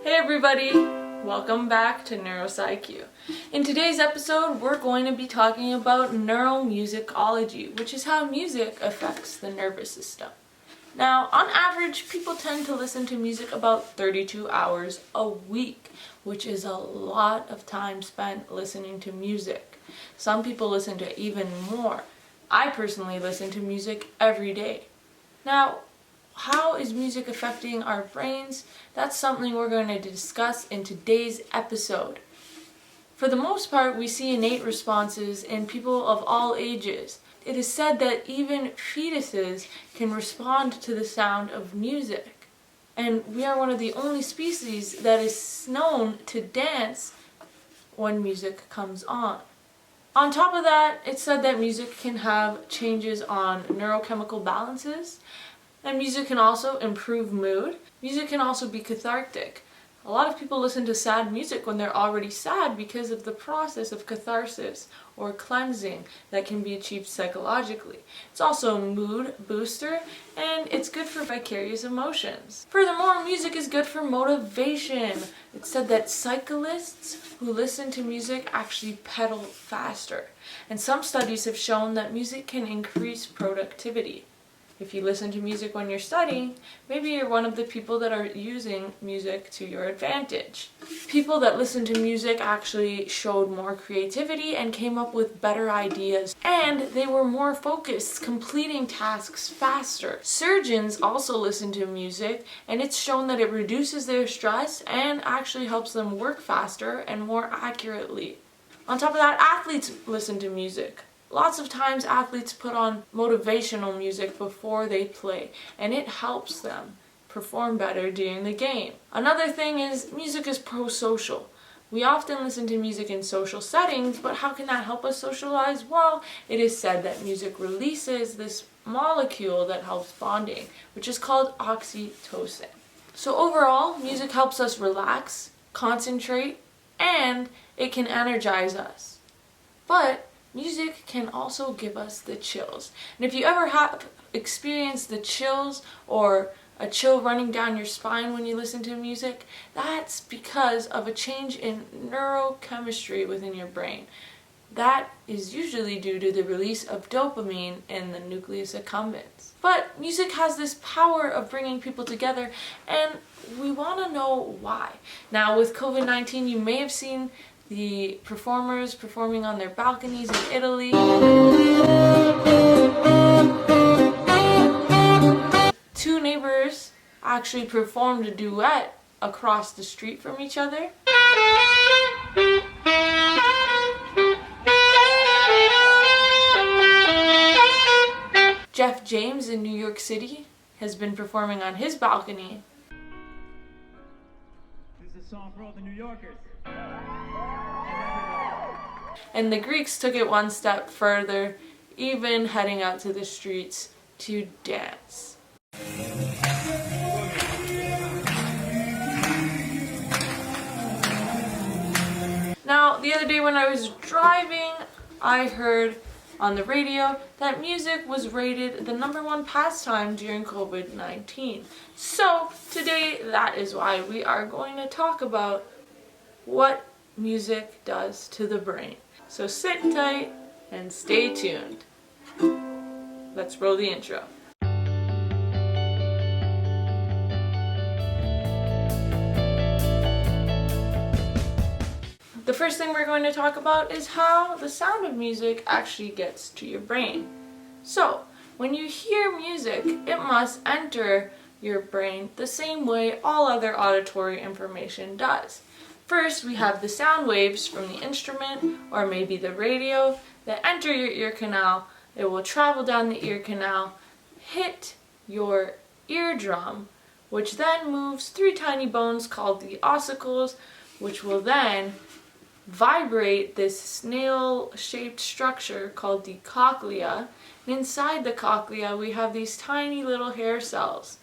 Hey everybody! Welcome back to NeuroPsyQ. In today's episode, we're going to be talking about neuromusicology, which is how music affects the nervous system. Now, on average, people tend to listen to music about 32 hours a week, which is a lot of time spent listening to music. Some people listen to even more. I personally listen to music every day. Now, how is music affecting our brains? That's something we're going to discuss in today's episode. For the most part, we see innate responses in people of all ages. It is said that even fetuses can respond to the sound of music. And we are one of the only species that is known to dance when music comes on. On top of that, it's said that music can have changes on neurochemical balances. And music can also improve mood. Music can also be cathartic. A lot of people listen to sad music when they're already sad because of the process of catharsis or cleansing that can be achieved psychologically. It's also a mood booster and it's good for vicarious emotions. Furthermore, music is good for motivation. It's said that cyclists who listen to music actually pedal faster. And some studies have shown that music can increase productivity. If you listen to music when you're studying, maybe you're one of the people that are using music to your advantage. People that listen to music actually showed more creativity and came up with better ideas, and they were more focused, completing tasks faster. Surgeons also listen to music, and it's shown that it reduces their stress and actually helps them work faster and more accurately. On top of that, athletes listen to music. Lots of times athletes put on motivational music before they play, and it helps them perform better during the game. Another thing is music is pro-social. We often listen to music in social settings, but how can that help us socialize? Well, it is said that music releases this molecule that helps bonding, which is called oxytocin. So overall, music helps us relax, concentrate, and it can energize us. But music can also give us the chills. And if you ever have experienced the chills or a chill running down your spine when you listen to music, that's because of a change in neurochemistry within your brain. That is usually due to the release of dopamine in the nucleus accumbens. But music has this power of bringing people together, and we want to know why. Now, with COVID-19, you may have seen the performers performing on their balconies in Italy. Two neighbors actually performed a duet across the street from each other. Jeff James in New York City has been performing on his balcony. This is a song for all the New Yorkers. And the Greeks took it one step further, even heading out to the streets to dance. Now, the other day when I was driving, I heard on the radio that music was rated the #1 pastime during COVID-19. So today, that is why we are going to talk about what music does to the brain. So sit tight and stay tuned. Let's roll the intro. The first thing we're going to talk about is how the sound of music actually gets to your brain. So, when you hear music, it must enter your brain the same way all other auditory information does. First, we have the sound waves from the instrument or maybe the radio that enter your ear canal. It will travel down the ear canal, hit your eardrum, which then moves 3 tiny bones called the ossicles, which will then vibrate this snail-shaped structure called the cochlea. And inside the cochlea, we have these tiny little hair cells.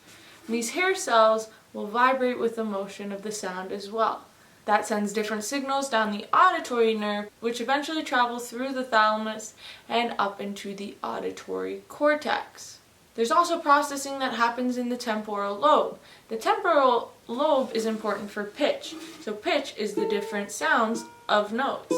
And these hair cells will vibrate with the motion of the sound as well. That sends different signals down the auditory nerve, which eventually travel through the thalamus and up into the auditory cortex. There's also processing that happens in the temporal lobe. The temporal lobe is important for pitch. So pitch is the different sounds of notes.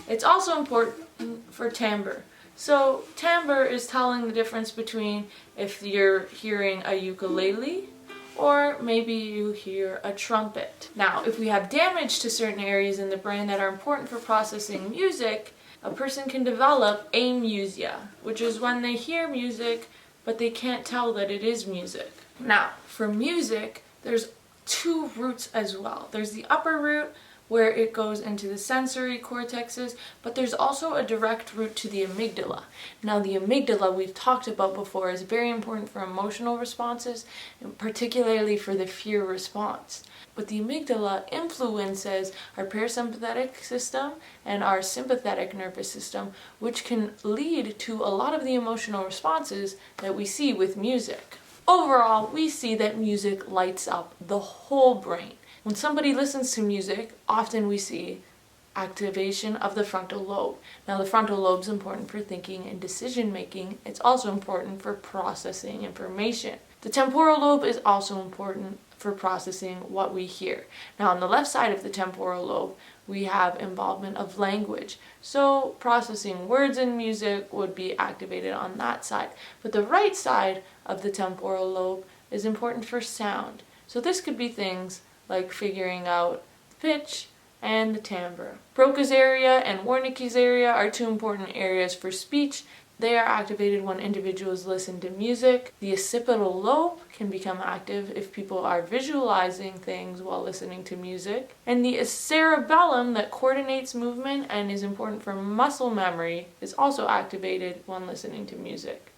It's also important for timbre. So timbre is telling the difference between if you're hearing a ukulele or maybe you hear a trumpet. Now, if we have damage to certain areas in the brain that are important for processing music, a person can develop amusia, which is when they hear music but they can't tell that it is music. Now, for music, there's two roots as well. There's the upper root, where it goes into the sensory cortexes, but there's also a direct route to the amygdala. Now, the amygdala we've talked about before is very important for emotional responses, and particularly for the fear response. But the amygdala influences our parasympathetic system and our sympathetic nervous system, which can lead to a lot of the emotional responses that we see with music. Overall, we see that music lights up the whole brain. When somebody listens to music, often we see activation of the frontal lobe. Now, the frontal lobe is important for thinking and decision making. It's also important for processing information. The temporal lobe is also important for processing what we hear. Now, on the left side of the temporal lobe, we have involvement of language. So processing words in music would be activated on that side. But the right side of the temporal lobe is important for sound. So this could be things like figuring out the pitch and the timbre. Broca's area and Wernicke's area are two important areas for speech. They are activated when individuals listen to music. The occipital lobe can become active if people are visualizing things while listening to music. And the cerebellum that coordinates movement and is important for muscle memory is also activated when listening to music.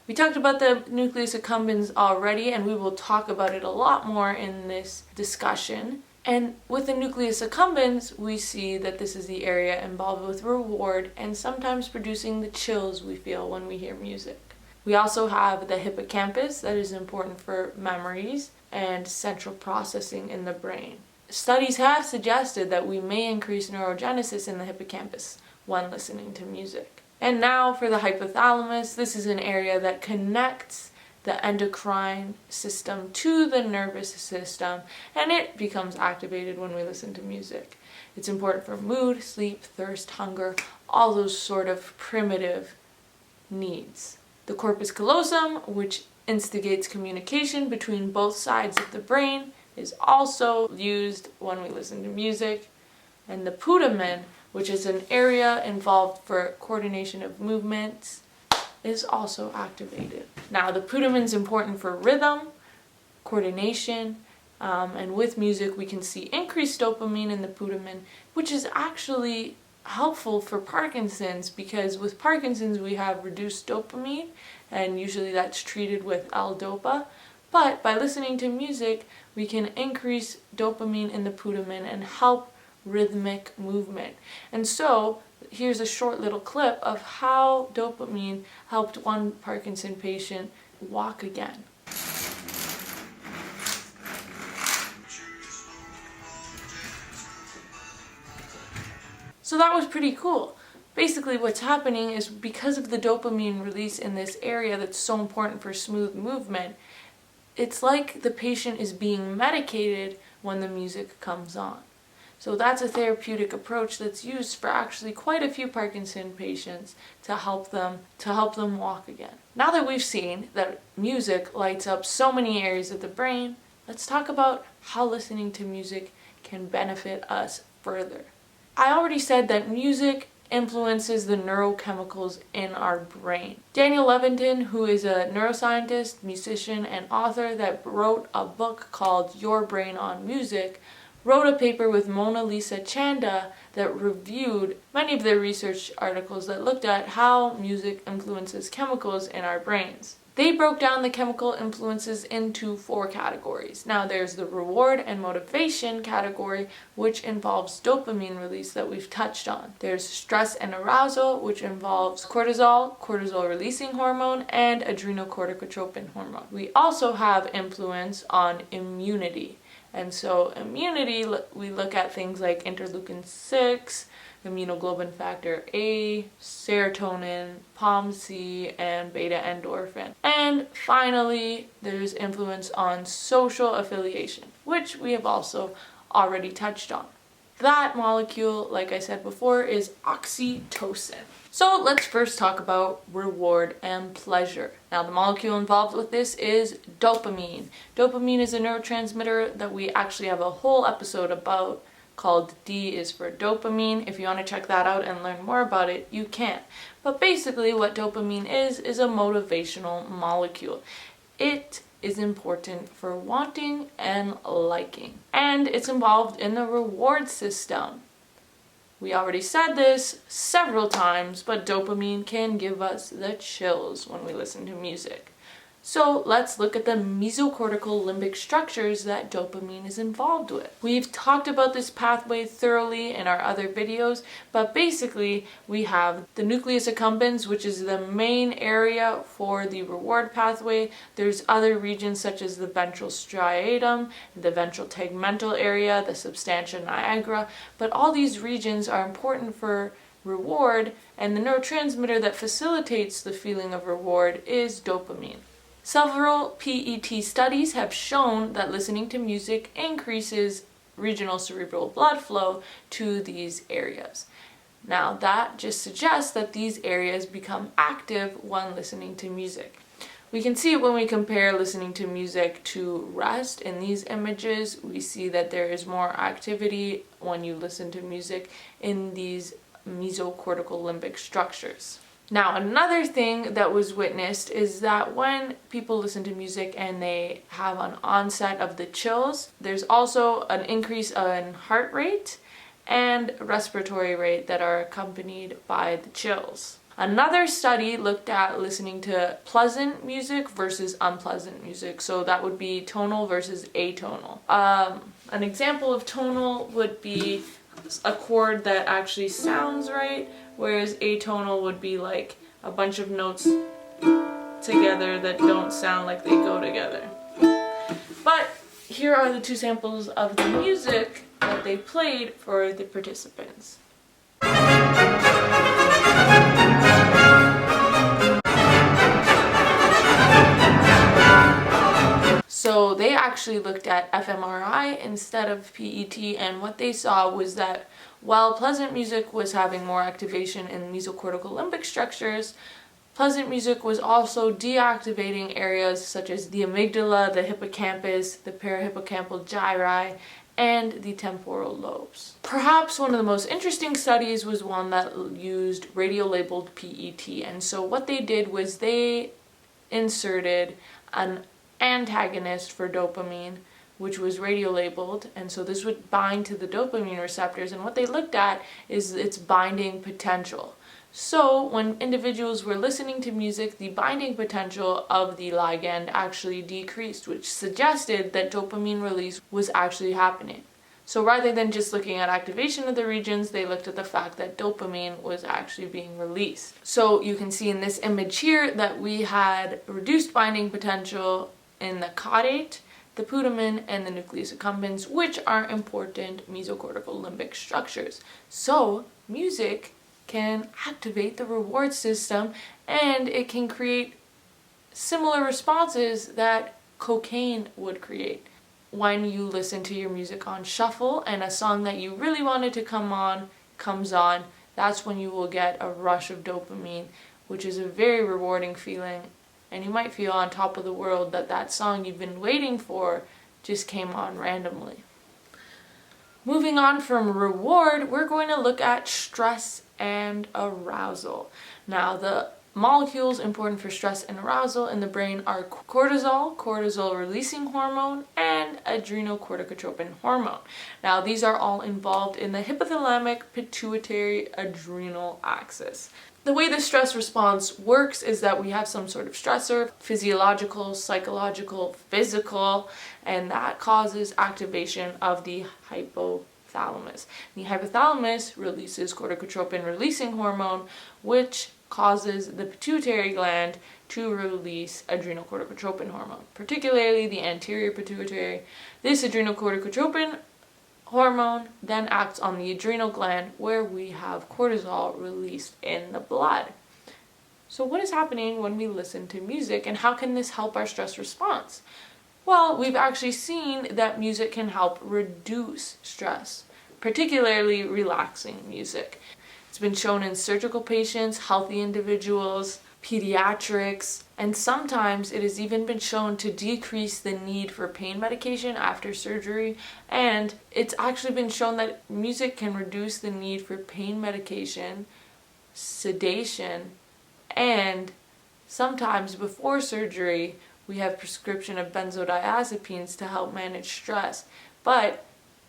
We talked about the nucleus accumbens already, and we will talk about it a lot more in this discussion. And with the nucleus accumbens, we see that this is the area involved with reward and sometimes producing the chills we feel when we hear music. We also have the hippocampus that is important for memories and central processing in the brain. Studies have suggested that we may increase neurogenesis in the hippocampus when listening to music. And now for the hypothalamus. This is an area that connects the endocrine system to the nervous system, and it becomes activated when we listen to music. It's important for mood, sleep, thirst, hunger, all those sort of primitive needs. The corpus callosum, which instigates communication between both sides of the brain, is also used when we listen to music. And the putamen, which is an area involved for coordination of movements, is also activated. Now, the putamen is important for rhythm, coordination, and with music we can see increased dopamine in the putamen, which is actually helpful for Parkinson's, because with Parkinson's we have reduced dopamine, and usually that's treated with L-Dopa. But by listening to music, we can increase dopamine in the putamen and help rhythmic movement. And so here's a short little clip of how dopamine helped one Parkinson patient walk again. So that was pretty cool. Basically what's happening is, because of the dopamine release in this area that's so important for smooth movement, it's like the patient is being medicated when the music comes on. So that's a therapeutic approach that's used for actually quite a few Parkinson patients to help them walk again. Now that we've seen that music lights up so many areas of the brain, let's talk about how listening to music can benefit us further. I already said that music influences the neurochemicals in our brain. Daniel Levitin, who is a neuroscientist, musician, and author that wrote a book called Your Brain on Music, wrote a paper with Mona Lisa Chanda that reviewed many of their research articles that looked at how music influences chemicals in our brains. They broke down the chemical influences into 4 categories. Now there's the reward and motivation category, which involves dopamine release that we've touched on. There's stress and arousal, which involves cortisol, cortisol releasing hormone, and adrenocorticotropin hormone. We also have influence on immunity. And so immunity, we look at things like interleukin 6, immunoglobulin factor A, serotonin, POMC, and beta endorphin. And finally, there's influence on social affiliation, which we have also already touched on. That molecule, like I said before, is oxytocin. So let's first talk about reward and pleasure. Now, the molecule involved with this is dopamine. Dopamine is a neurotransmitter that we actually have a whole episode about called D is for dopamine. If you want to check that out and learn more about it, you can. But basically what dopamine is a motivational molecule. It is important for wanting and liking. And it's involved in the reward system. We already said this several times, but dopamine can give us the chills when we listen to music. So let's look at the mesocortical limbic structures that dopamine is involved with. We've talked about this pathway thoroughly in our other videos, but basically we have the nucleus accumbens, which is the main area for the reward pathway. There's other regions such as the ventral striatum, the ventral tegmental area, the substantia nigra, but all these regions are important for reward, and the neurotransmitter that facilitates the feeling of reward is dopamine. Several PET studies have shown that listening to music increases regional cerebral blood flow to these areas. Now, that just suggests that these areas become active when listening to music. We can see it when we compare listening to music to rest. In these images, we see that there is more activity when you listen to music in these mesocortical limbic structures. Now, another thing that was witnessed is that when people listen to music and they have an onset of the chills, there's also an increase in heart rate and respiratory rate that are accompanied by the chills. Another study looked at listening to pleasant music versus unpleasant music. So that would be tonal versus atonal. An example of tonal would be a chord that actually sounds right, whereas atonal would be like a bunch of notes together that don't sound like they go together. But here are the two samples of the music that they played for the participants. So they actually looked at fMRI instead of PET, and what they saw was that while pleasant music was having more activation in mesocortical limbic structures, pleasant music was also deactivating areas such as the amygdala, the hippocampus, the parahippocampal gyri, and the temporal lobes. Perhaps one of the most interesting studies was one that used radio-labeled PET, and so what they did was they inserted an antagonist for dopamine, which was radio-labeled, and so this would bind to the dopamine receptors, and what they looked at is its binding potential. So when individuals were listening to music, the binding potential of the ligand actually decreased, which suggested that dopamine release was actually happening. So rather than just looking at activation of the regions, they looked at the fact that dopamine was actually being released. So you can see in this image here that we had reduced binding potential in the caudate, the putamen, and the nucleus accumbens, which are important mesocortical limbic structures. So music can activate the reward system, and it can create similar responses that cocaine would create. When you listen to your music on shuffle and a song that you really wanted to comes on, that's when you will get a rush of dopamine, which is a very rewarding feeling. And you might feel on top of the world that that song you've been waiting for just came on randomly. Moving on from reward, we're going to look at stress and arousal. Now, the molecules important for stress and arousal in the brain are cortisol, cortisol releasing hormone, and adrenocorticotropin hormone. Now, these are all involved in the hypothalamic pituitary adrenal axis. The way the stress response works is that we have some sort of stressor, physiological, psychological, physical, and that causes activation of the hypothalamus. The hypothalamus releases corticotropin releasing hormone, which causes the pituitary gland to release adrenocorticotropin hormone, particularly the anterior pituitary. This adrenocorticotropin hormone then acts on the adrenal gland where we have cortisol released in the blood. So what is happening when we listen to music, and how can this help our stress response? Well, we've actually seen that music can help reduce stress, particularly relaxing music. It's been shown in surgical patients, healthy individuals, pediatrics, and sometimes it has even been shown to decrease the need for pain medication after surgery, and it's actually been shown that music can reduce the need for pain medication, sedation, and sometimes before surgery we have prescription of benzodiazepines to help manage stress. But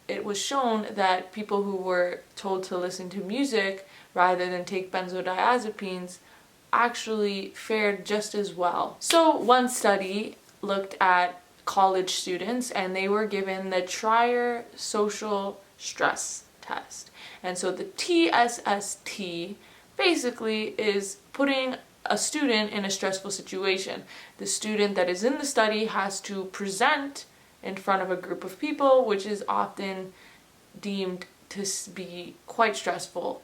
it was shown that people who were told to listen to music rather than take benzodiazepines actually fared just as well. So one study looked at college students, and they were given the Trier social stress test. And so the TSST basically is putting a student in a stressful situation. The student that is in the study has to present in front of a group of people, which is often deemed to be quite stressful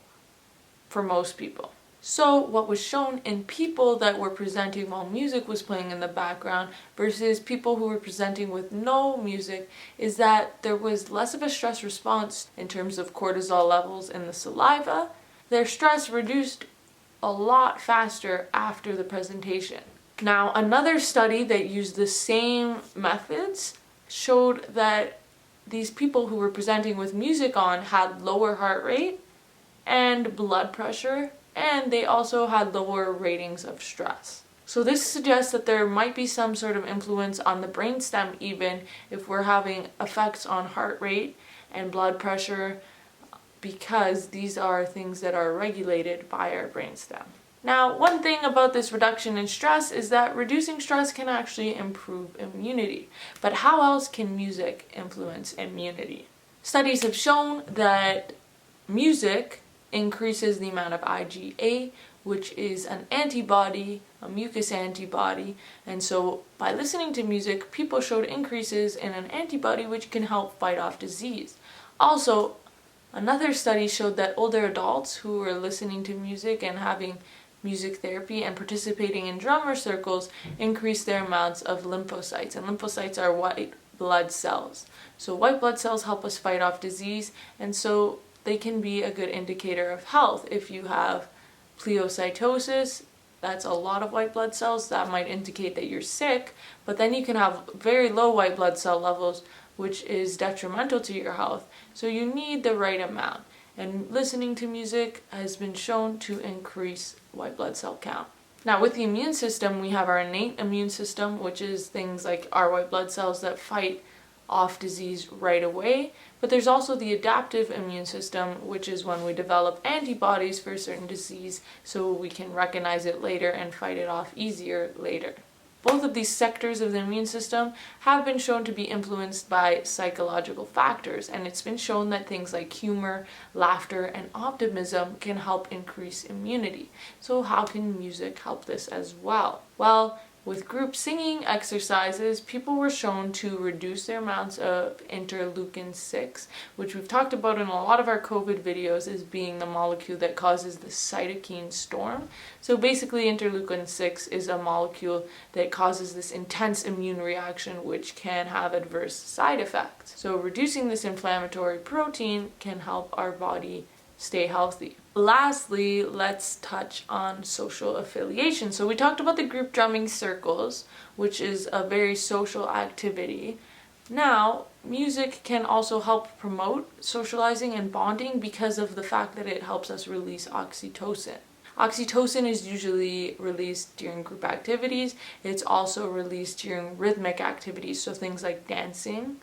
for most people. So what was shown in people that were presenting while music was playing in the background versus people who were presenting with no music is that there was less of a stress response in terms of cortisol levels in the saliva. Their stress reduced a lot faster after the presentation. Now, another study that used the same methods showed that these people who were presenting with music on had lower heart rate and blood pressure, and they also had lower ratings of stress. So this suggests that there might be some sort of influence on the brainstem even if we're having effects on heart rate and blood pressure, because these are things that are regulated by our brainstem. Now, one thing about this reduction in stress is that reducing stress can actually improve immunity. But how else can music influence immunity? Studies have shown that music increases the amount of IgA, which is an antibody, a mucus antibody, and so by listening to music, people showed increases in an antibody which can help fight off disease. Also, another study showed that older adults who were listening to music and having music therapy and participating in drummer circles increased their amounts of lymphocytes, and lymphocytes are white blood cells. So white blood cells help us fight off disease, and so they can be a good indicator of health. If you have pleocytosis, that's a lot of white blood cells, that might indicate that you're sick, but then you can have very low white blood cell levels, which is detrimental to your health. So you need the right amount. And listening to music has been shown to increase white blood cell count. Now, with the immune system, we have our innate immune system, which is things like our white blood cells that fight off disease right away. But there's also the adaptive immune system, which is when we develop antibodies for a certain disease so we can recognize it later and fight it off easier later. Both of these sectors of the immune system have been shown to be influenced by psychological factors, and it's been shown that things like humor, laughter, and optimism can help increase immunity. So how can music help this as well? Well, with group singing exercises, people were shown to reduce their amounts of interleukin-6, which we've talked about in a lot of our COVID videos as being the molecule that causes the cytokine storm. So basically, interleukin-6 is a molecule that causes this intense immune reaction which can have adverse side effects. So reducing this inflammatory protein can help our body stay healthy. Lastly, let's touch on social affiliation. So we talked about the group drumming circles, which is a very social activity. Now, music can also help promote socializing and bonding because of the fact that it helps us release oxytocin. Oxytocin is usually released during group activities. It's also released during rhythmic activities, so things like dancing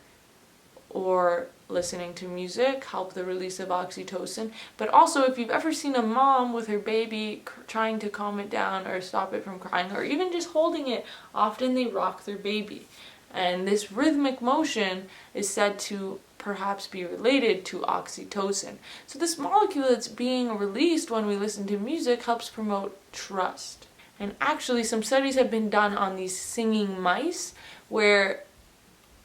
or listening to music help the release of oxytocin. But also, if you've ever seen a mom with her baby trying to calm it down or stop it from crying, or even just holding it, often they rock their baby. And this rhythmic motion is said to perhaps be related to oxytocin. So this molecule that's being released when we listen to music helps promote trust. And actually, some studies have been done on these singing mice where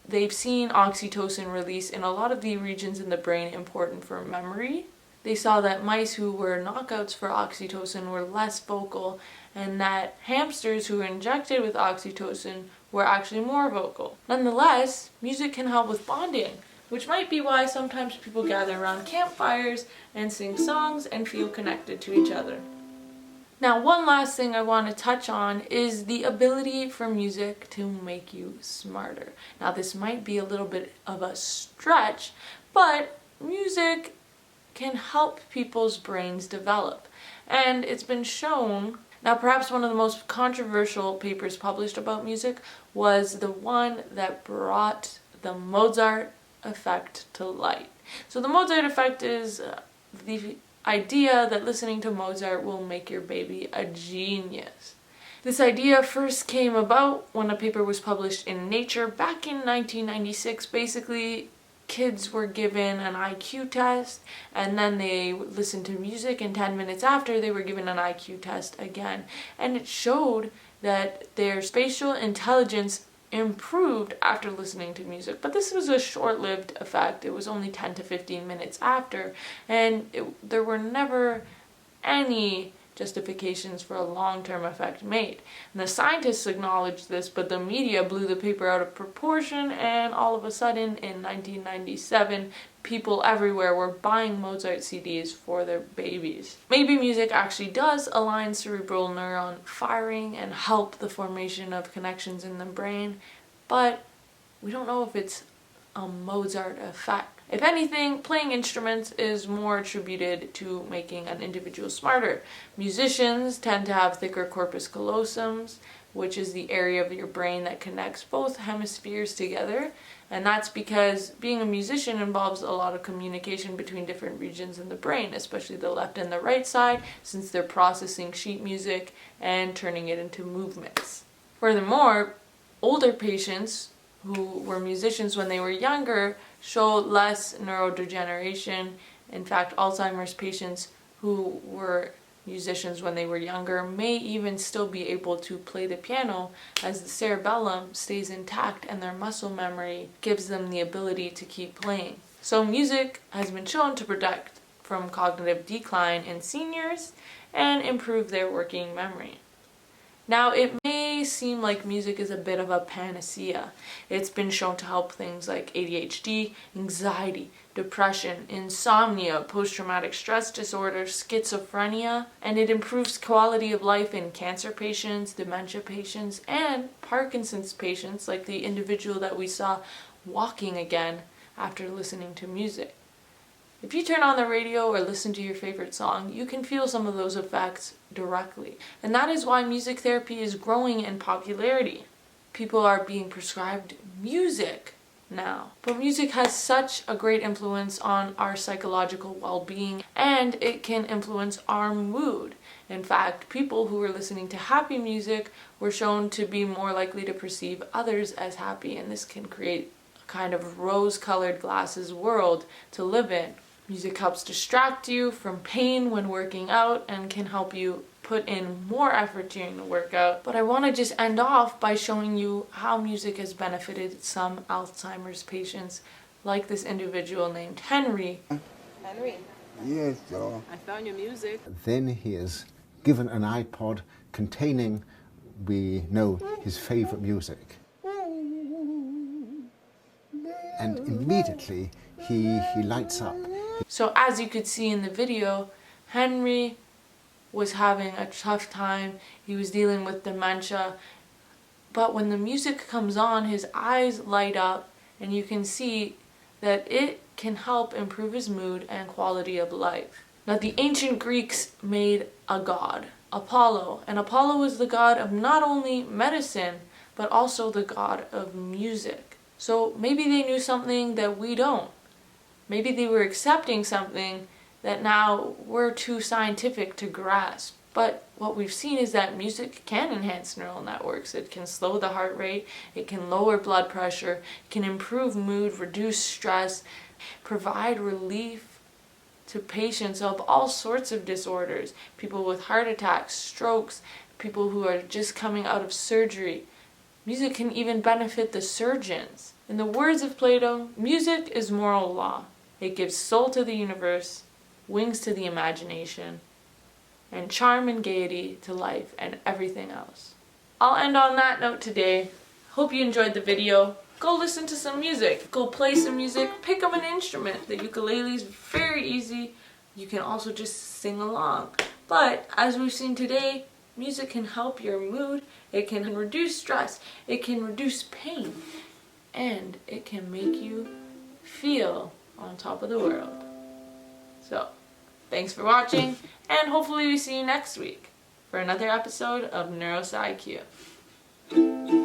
they've seen oxytocin release in a lot of the regions in the brain important for memory. They saw that mice who were knockouts for oxytocin were less vocal, and that hamsters who were injected with oxytocin were actually more vocal. Nonetheless, music can help with bonding, which might be why sometimes people gather around campfires and sing songs and feel connected to each other. Now, one last thing I want to touch on is the ability for music to make you smarter. Now, this might be a little bit of a stretch, but music can help people's brains develop. And it's been shown. Now, perhaps one of the most controversial papers published about music was the one that brought the Mozart effect to light. So the Mozart effect is the idea that listening to Mozart will make your baby a genius. This idea first came about when a paper was published in Nature back in 1996. Basically, kids were given an IQ test, and then they listened to music, and 10 minutes after they were given an IQ test again. And it showed that their spatial intelligence improved after listening to music. But this was a short-lived effect. It was only 10 to 15 minutes after, and there were never any justifications for a long-term effect made. And the scientists acknowledged this, but the media blew the paper out of proportion, and all of a sudden in 1997 people everywhere were buying Mozart CDs for their babies. Maybe music actually does align cerebral neuron firing and help the formation of connections in the brain, but we don't know if it's a Mozart effect. If anything, playing instruments is more attributed to making an individual smarter. Musicians tend to have thicker corpus callosums, which is the area of your brain that connects both hemispheres together. And that's because being a musician involves a lot of communication between different regions in the brain, especially the left and the right side, since they're processing sheet music and turning it into movements. Furthermore, older patients who were musicians when they were younger show less neurodegeneration. In fact, Alzheimer's patients who were musicians when they were younger may even still be able to play the piano, as the cerebellum stays intact and their muscle memory gives them the ability to keep playing. So music has been shown to protect from cognitive decline in seniors and improve their working memory. Now, it may seem like music is a bit of a panacea. It's been shown to help things like ADHD, anxiety, depression, insomnia, post-traumatic stress disorder, schizophrenia, and it improves quality of life in cancer patients, dementia patients, and Parkinson's patients, like the individual that we saw walking again after listening to music. If you turn on the radio or listen to your favorite song, you can feel some of those effects directly. And that is why music therapy is growing in popularity. People are being prescribed music now. But music has such a great influence on our psychological well-being, and it can influence our mood. In fact, people who were listening to happy music were shown to be more likely to perceive others as happy, and this can create a kind of rose-colored glasses world to live in. Music helps distract you from pain when working out and can help you put in more effort during the workout. But I want to just end off by showing you how music has benefited some Alzheimer's patients, like this individual named Henry. Henry, Yes, Joe. I found your music. Then he is given an iPod containing, we know, his favorite music. And immediately he lights up. So as you could see in the video, Henry was having a tough time. He was dealing with dementia. But when the music comes on, his eyes light up, and you can see that it can help improve his mood and quality of life. Now, the ancient Greeks made a god, Apollo, and Apollo was the god of not only medicine, but also the god of music. So maybe they knew something that we don't. Maybe they were accepting something that now we're too scientific to grasp. But what we've seen is that music can enhance neural networks. It can slow the heart rate, it can lower blood pressure, it can improve mood, reduce stress, provide relief to patients of all sorts of disorders, people with heart attacks, strokes, people who are just coming out of surgery. Music can even benefit the surgeons. In the words of Plato, music is moral law. It gives soul to the universe, wings to the imagination, and charm and gaiety to life and everything else. I'll end on that note today. Hope you enjoyed the video. Go listen to some music. Go play some music. Pick up an instrument. The ukulele is very easy. You can also just sing along. But as we've seen today, music can help your mood. It can reduce stress. It can reduce pain. And it can make you feel on top of the world. So, thanks for watching, and hopefully we see you next week for another episode of NeuroSci Q.